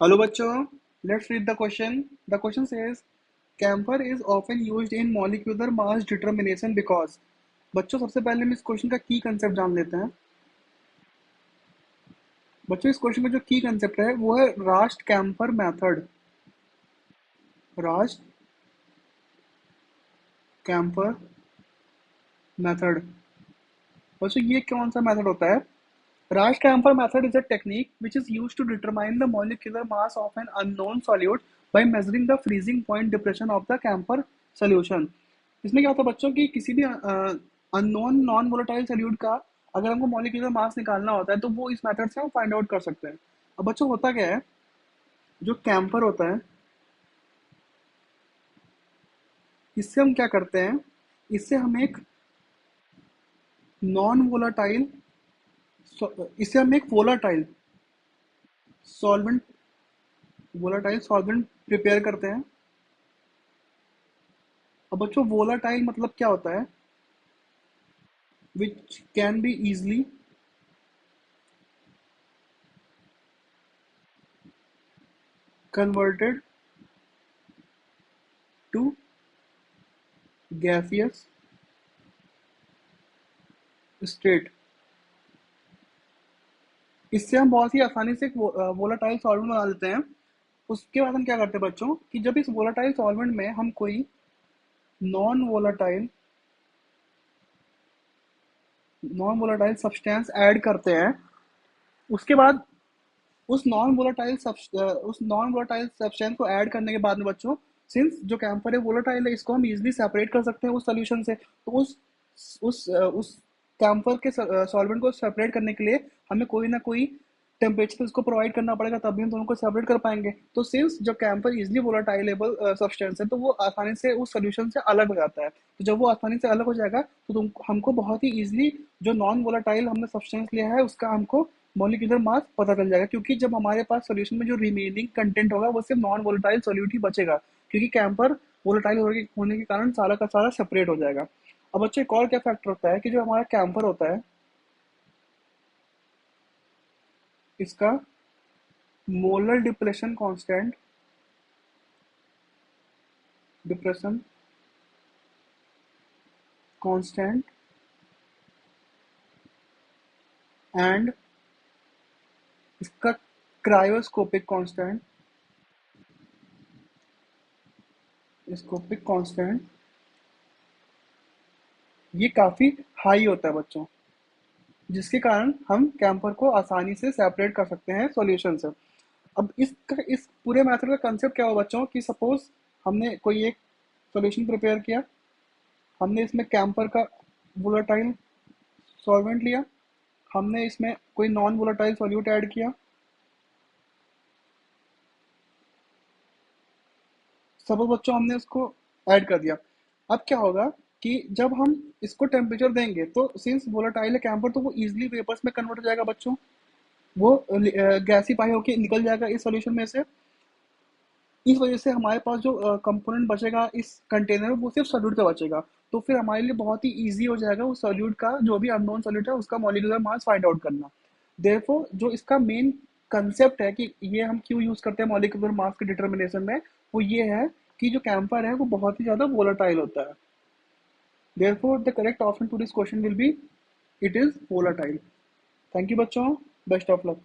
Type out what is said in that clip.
Hello bachcho, let's read the question. The question says, camphor is often used in molecular mass determination because बच्चों सबसे पहले हम इस question का की कंसेप्ट जान लेते हैं। बच्चों इस क्वेश्चन का जो की कंसेप्ट है वो है Rast camphor method. Rast camphor method. बच्चों ये कौन सा मेथड होता है? Rasch Camphor method is a technique which is used to determine the molecular mass of an unknown solute by measuring the freezing point depression of the camphor solution. इसमें क्या होता है बच्चों की किसी भी अननोन नॉन वोलेटाइल सोल्यूट का अगर हमको मॉलिक्यूलर मास निकालना होता है तो वो इस मेथड से हम फाइंड आउट कर सकते हैं। अब बच्चों होता क्या है, जो कैम्फर होता है इससे हम क्या करते हैं, इससे हम एक नॉन वोलाटाइल इससे हम एक सॉल्वेंट वोलाटाइल सॉल्वेंट प्रिपेयर करते हैं। अब बच्चों वोलाटाइल मतलब क्या होता है? Which can be easily converted to gaseous state. इससे हम बहुत ही आसानी से एक वोलाटाइल सॉल्वेंट बना लेते हैं। उसके बाद हम क्या करते हैं बच्चों कि जब इस वोलाटाइल सॉल्वेंट में हम कोई non volatile non volatile substance add करते हैं, उसके बाद उस नॉन वोलाटाइल सब्सटेंस को ऐड करने के बाद में बच्चों, सिंस जो कैंपर है वोलाटाइल है इसको हम इजीली सेपरेट कर सकते हैं उस सोल्यूशन से। तो उस कैंपर के सॉल्वेंट को सेपरेट करने के लिए हमें कोई ना कोई टेम्परेचर उसको प्रोवाइड करना पड़ेगा, तभी हम दोनों को सेपरेट कर पाएंगे। तो सिंस जो कैंपर इजिली वोलाटाइलेबल सब्सटेंस है तो वो आसानी से उस सोल्यूशन से अलग हो जाता है। तो जब वो आसानी से अलग हो जाएगा तो हमको बहुत ही इजिली जो नॉन वोलाटाइल हमने सब्सटेंस लिया है उसका हमको मॉलिक्यूलर मास पता चल जाएगा, क्योंकि जब हमारे पास सॉल्यूशन में जो रिमेनिंग कंटेंट होगा वो सिर्फ नॉन वोलेटाइल सॉल्यूट ही बचेगा, क्योंकि कैंपर वोलेटाइल होने के कारण सारा का सारा सेपरेट हो जाएगा। अब बच्चे एक और क्या फैक्टर होता है कि जो हमारा कैंपर होता है इसका मोलर डिप्रेशन कांस्टेंट एंड इसका क्रायोस्कोपिक कांस्टेंट ये काफी हाई होता है बच्चों, जिसके कारण हम कैंपर को आसानी से सेपरेट कर सकते हैं सॉल्यूशन से। अब इस पूरे मेथड का कंसेप्ट क्या हुआ बच्चों कि सपोज हमने कोई एक सॉल्यूशन प्रिपेयर किया, हमने इसमें कैंपर का वोलेटाइल सॉल्वेंट लिया, हमने इसमें कोई नॉन वोलेटाइल सॉल्यूट ऐड किया, सपोज बच्चों हमने उसको ऐड कर दिया। अब क्या होगा कि जब हम इसको टेम्परेचर देंगे तो सिंस वोलेटाइल है कैंपर तो वो इजिली वेपर्स में कन्वर्ट हो जाएगा बच्चों, वो गैसीफाई होके निकल जाएगा इस सॉल्यूशन में से। इस वजह से हमारे पास जो कंपोनेंट बचेगा इस कंटेनर में वो सिर्फ सॉल्यूट का बचेगा। तो फिर हमारे लिए बहुत ही ईजी हो जाएगा उस सॉल्यूट का, जो भी अननोन सॉल्यूट है उसका मॉलिक्यूलर मास फाइंड आउट करना। देयरफॉर जो इसका मेन कंसेप्ट है कि ये हम क्यों यूज करते हैं मॉलिक्यूलर मास के डिटर्मिनेशन में, वो ये है कि जो कैंपर है वो बहुत ही ज्यादा वोलेटाइल होता है। Therefore the correct option to this question will be it is volatile. Thank you बच्चों, बेस्ट ऑफ लक।